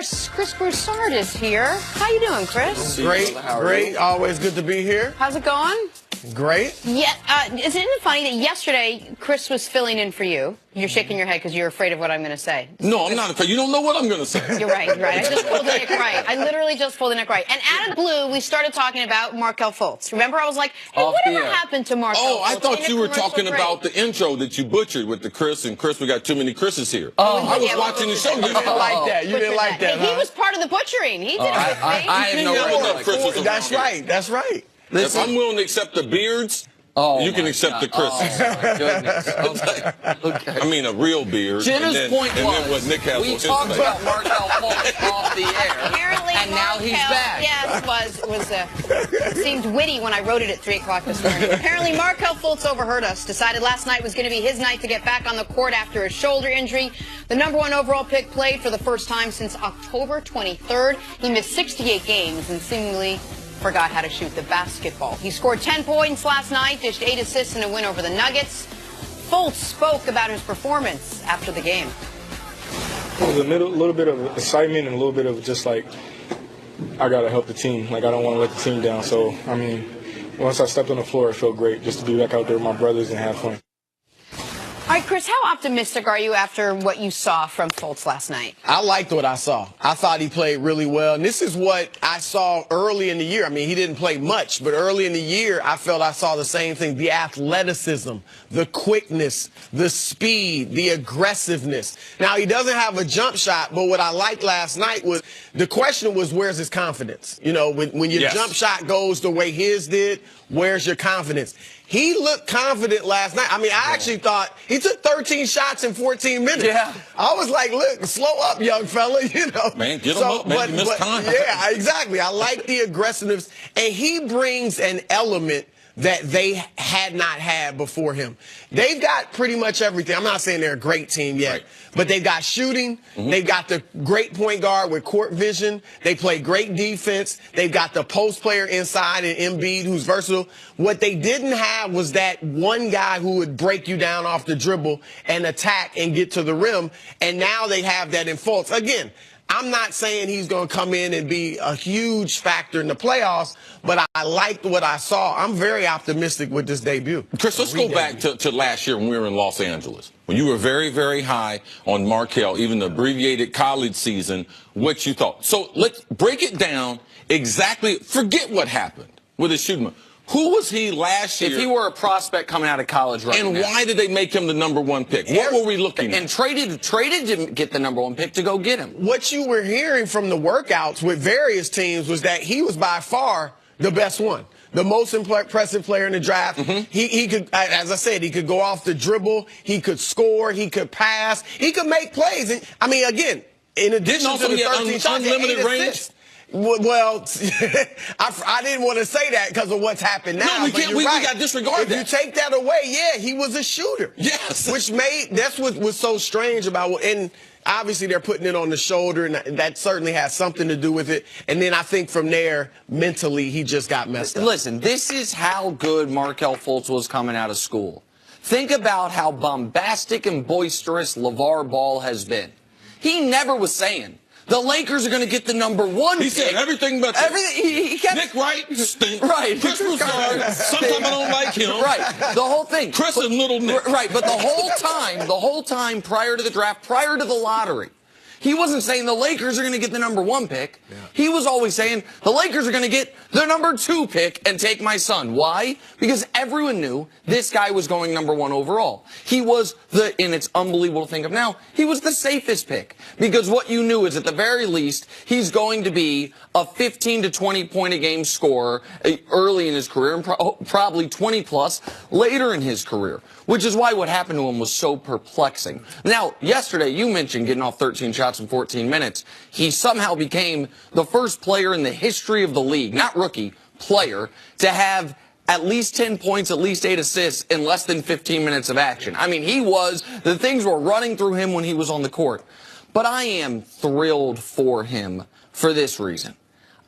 Chris Broussard is here. How you doing, Chris? Great. Always good to be here. How's it going? Great. Yeah. Isn't it funny that yesterday Chris was filling in for you? You're shaking your head because you're afraid of what I'm going to say. No, I'm not afraid. You don't know what I'm going to say. You're right. I just pulled the neck right. I literally just pulled the neck right. And out of blue, we started talking about Markelle Fultz. Remember, I was like, hey, whatever happened to Markelle Fultz? Oh, I thought you were talking about the intro that you butchered with the Chris. And Chris, we got too many Chris's here. I was watching the show. You didn't like that. You didn't like that, He was part of the butchering. He did it with me. I have no right. That's right. If I'm willing to accept the beards, you can accept the Chris's. Oh, my goodness. Okay. I mean, a real beard. Jenna's point was, we talked about Markelle Fultz off the air, apparently and now he's back. Yes, it seemed witty when I wrote it at 3 o'clock this morning. Apparently, Markelle Fultz overheard us, decided last night was going to be his night to get back on the court after a shoulder injury. The #1 overall pick played for the first time since October 23rd. He missed 68 games and seemingly forgot how to shoot the basketball. He scored 10 points last night, dished 8 assists in a win over the Nuggets. Fultz spoke about his performance after the game. It was a little bit of excitement and a little bit of just like, I got to help the team. Like, I don't want to let the team down. So, I mean, once I stepped on the floor, it felt great just to be back out there with my brothers and have fun. All right, Chris, how optimistic are you after what you saw from Fultz last night? I liked what I saw. I thought he played really well. And this is what I saw early in the year. I mean, he didn't play much, but early in the year, I felt I saw the same thing. The athleticism, the quickness, the speed, the aggressiveness. Now, he doesn't have a jump shot, but what I liked last night was the question was, where's his confidence? You know, when your jump shot goes the way his did, where's your confidence? He looked confident last night. I mean, I actually thought he took 13 shots in 14 minutes. Yeah. I was like, look, slow up, young fella, you know. Man, get him up, man. You missed time. Yeah, exactly. I like the aggressiveness. And he brings an element that they had not had before him. They've got pretty much everything. I'm not saying they're a great team yet, but they've got shooting. They've got the great point guard with court vision. They play great defense. They've got the post player inside and Embiid who's versatile. What they didn't have was that one guy who would break you down off the dribble and attack and get to the rim. And now they have that in Fultz. Again, I'm not saying he's going to come in and be a huge factor in the playoffs, but I liked what I saw. I'm very optimistic with this debut. Chris, let's go back to last year when we were in Los Angeles, when you were very, very high on Markelle, even the abbreviated college season, what you thought. So let's break it down exactly. Forget what happened with his shooting. Who was he last year? If he were a prospect coming out of college right now. And why did they make him the #1 pick? What were we looking at? And traded to get the #1 pick to go get him. What you were hearing from the workouts with various teams was that he was by far the best one. The most impressive player in the draft. He could, as I said, he could go off the dribble. He could score. He could pass. He could make plays. And, I mean, again, in addition to the 13 shots, unlimited range. Well, I didn't want to say that because of what's happened now. No, we can't. We got to disregard that. If you take that away, yeah, he was a shooter. Yes. That's what was so strange about, and obviously they're putting it on the shoulder, and that certainly has something to do with it. And then I think from there, mentally, he just got messed up. Listen, this is how good Markelle Fultz was coming out of school. Think about how bombastic and boisterous LeVar Ball has been. He never was saying, the Lakers are going to get the #1 pick. He said everything but everything. He kept Nick Wright stinks. Right. Chris Broussard. Sometimes I don't like him. Right. The whole thing. Chris and Little Nick. Right. But the whole time prior to the draft, prior to the lottery, he wasn't saying the Lakers are going to get the #1 pick. Yeah. He was always saying the Lakers are going to get the #2 pick and take my son. Why? Because everyone knew this guy was going #1 overall. He was and it's unbelievable to think of now, he was the safest pick. Because what you knew is at the very least, he's going to be a 15 to 20 point a game scorer early in his career and probably 20 plus later in his career. Which is why what happened to him was so perplexing. Now, yesterday, you mentioned getting off 13 shots in 14 minutes. He somehow became the first player in the history of the league, not rookie, player, to have at least 10 points, at least 8 assists in less than 15 minutes of action. I mean, the things were running through him when he was on the court. But I am thrilled for him for this reason.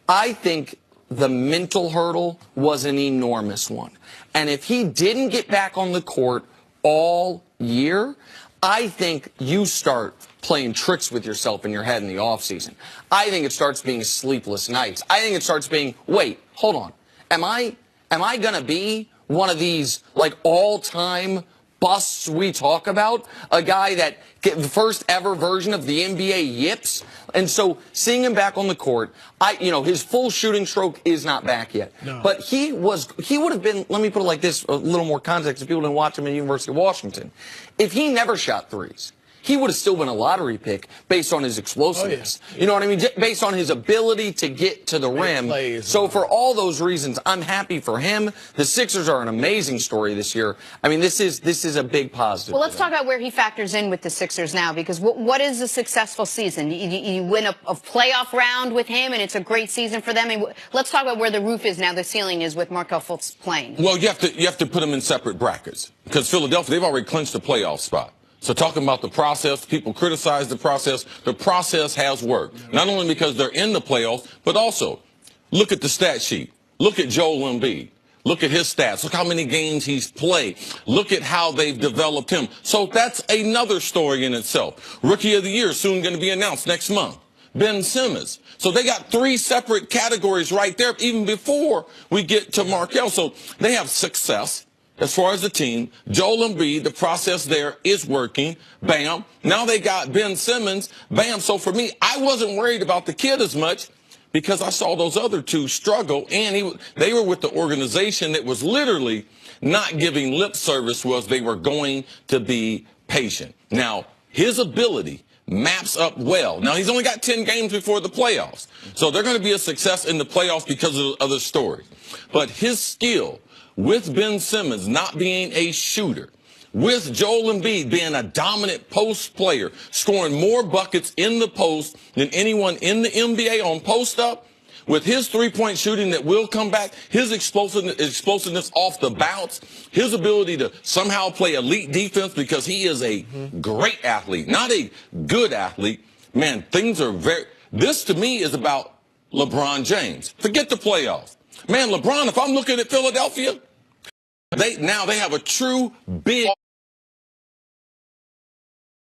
I think the mental hurdle was an enormous one. And if he didn't get back on the court all year, I think you start playing tricks with yourself in your head in the offseason. I think it starts being sleepless nights. I think it starts being, wait, hold on. Am I going to be one of these, like, all-time busts we talk about? A guy that get the first ever version of the NBA yips? And so seeing him back on the court, his full shooting stroke is not back yet. No. But he would have been, let me put it like this, a little more context if people didn't watch him at the University of Washington. If he never shot threes, he would have still been a lottery pick based on his explosiveness. Oh, yeah. You know what I mean? Based on his ability to get to the rim. So for all those reasons, I'm happy for him. The Sixers are an amazing story this year. I mean, this is a big positive. Well, let's talk about where he factors in with the Sixers now, because what is a successful season? You win a playoff round with him, and it's a great season for them. And let's talk about where the roof is now, the ceiling is with Markelle Fultz playing. Well, you have to put them in separate brackets, because Philadelphia, they've already clinched a playoff spot. So talking about the process, people criticize the process. The process has worked. Not only because they're in the playoffs, but also look at the stat sheet. Look at Joel Embiid. Look at his stats. Look how many games he's played. Look at how they've developed him. So that's another story in itself. Rookie of the Year soon going to be announced next month. Ben Simmons. So they got 3 separate categories right there even before we get to Markelle. So they have success. As far as the team, Joel Embiid, the process there is working. Bam. Now they got Ben Simmons. Bam. So for me, I wasn't worried about the kid as much because I saw those other 2 struggle. And they were with the organization that was literally not giving lip service, was they were going to be patient. Now, his ability maps up well. Now, he's only got 10 games before the playoffs. So they're going to be a success in the playoffs because of other stories. But his skill, with Ben Simmons not being a shooter, with Joel Embiid being a dominant post player, scoring more buckets in the post than anyone in the NBA on post-up, with his three-point shooting that will come back, his explosiveness off the bounce, his ability to somehow play elite defense because he is a great athlete, not a good athlete, man, things are this to me is about LeBron James. Forget the playoffs. Man, LeBron, if I'm looking at Philadelphia, they have a true big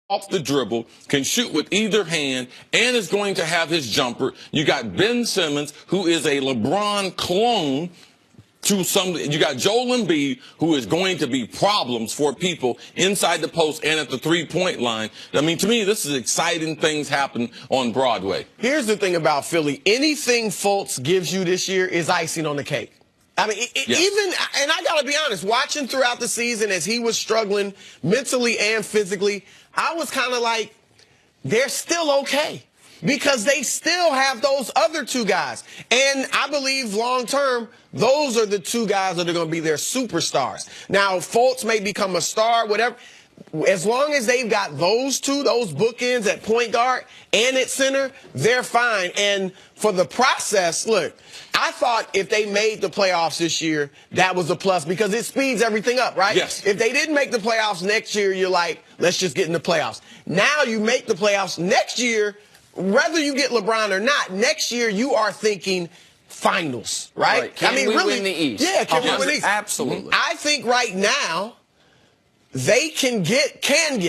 off the dribble, can shoot with either hand, and is going to have his jumper. You got Ben Simmons, who is a LeBron clone. You got Joel Embiid, who is going to be problems for people inside the post and at the three-point line. I mean, to me, this is exciting things happen on Broadway. Here's the thing about Philly. Anything Fultz gives you this year is icing on the cake. I mean, even, and I got to be honest, watching throughout the season as he was struggling mentally and physically, I was kind of like, they're still okay. Because they still have those other 2 guys. And I believe long-term, those are the 2 guys that are going to be their superstars. Now, Fultz may become a star, whatever. As long as they've got those 2, those bookends at point guard and at center, they're fine. And for the process, look, I thought if they made the playoffs this year, that was a plus because it speeds everything up, right? Yes. If they didn't make the playoffs next year, you're like, let's just get in the playoffs. Now you make the playoffs next year. Whether you get LeBron or not, next year you are thinking finals, right? Can we win the East? Yeah, can we win the East? Absolutely. I think right now they can get,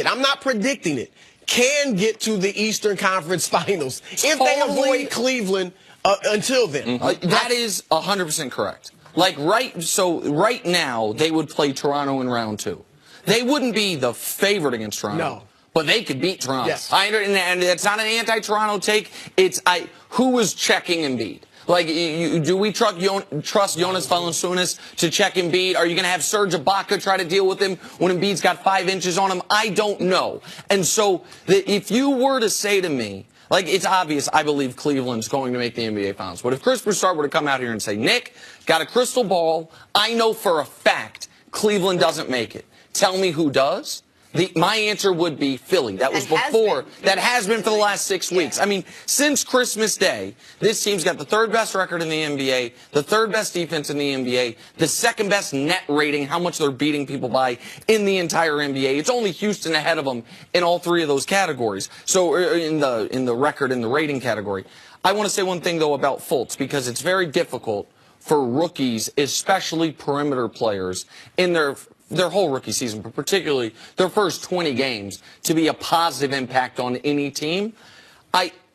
I'm not predicting it, can get to the Eastern Conference Finals if they avoid Cleveland until then. That is 100% correct. Like right now they would play Toronto in round 2. They wouldn't be the favorite against Toronto. No. But they could beat Toronto. Yes. And it's not an anti-Toronto take. It's who was checking Embiid? Like, do we trust Jonas Valanciunas to check Embiid? Are you going to have Serge Ibaka try to deal with him when Embiid's got 5 inches on him? I don't know. And so if you were to say to me, like, it's obvious I believe Cleveland's going to make the NBA Finals. But if Chris Broussard were to come out here and say, Nick, got a crystal ball, I know for a fact Cleveland doesn't make it. Tell me who does. My answer would be Philly. That was before. That has been for the last 6 weeks. I mean, since Christmas Day, this team's got the 3rd best record in the NBA, the 3rd best defense in the NBA, the 2nd best net rating, how much they're beating people by in the entire NBA. It's only Houston ahead of them in all 3 of those categories. So in the record, in the rating category. I want to say one thing, though, about Fultz, because it's very difficult for rookies, especially perimeter players, in their their whole rookie season, but particularly their first 20 games, to be a positive impact on any team.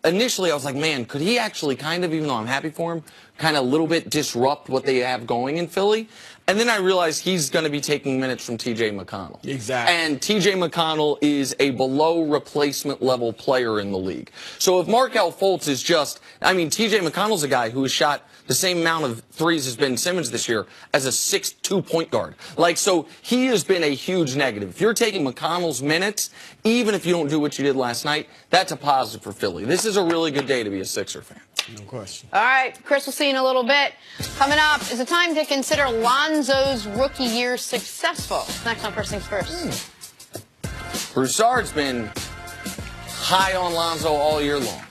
Initially, I was like, man, could he actually kind of, even though I'm happy for him, kind of a little bit disrupt what they have going in Philly? And then I realized he's going to be taking minutes from T.J. McConnell. Exactly. And T.J. McConnell is a below replacement level player in the league. So if Markelle Fultz is just, I mean, T.J. McConnell's a guy who has shot the same amount of threes as Ben Simmons this year as a 6'2" point guard. Like, so he has been a huge negative. If you're taking McConnell's minutes, even if you don't do what you did last night, that's a positive for Philly. This is a really good day to be a Sixer fan. No question. All right, Chris, we'll see you in a little bit. Coming up is a time to consider Lonzo's rookie year successful. Next on First Things First. Broussard's been high on Lonzo all year long.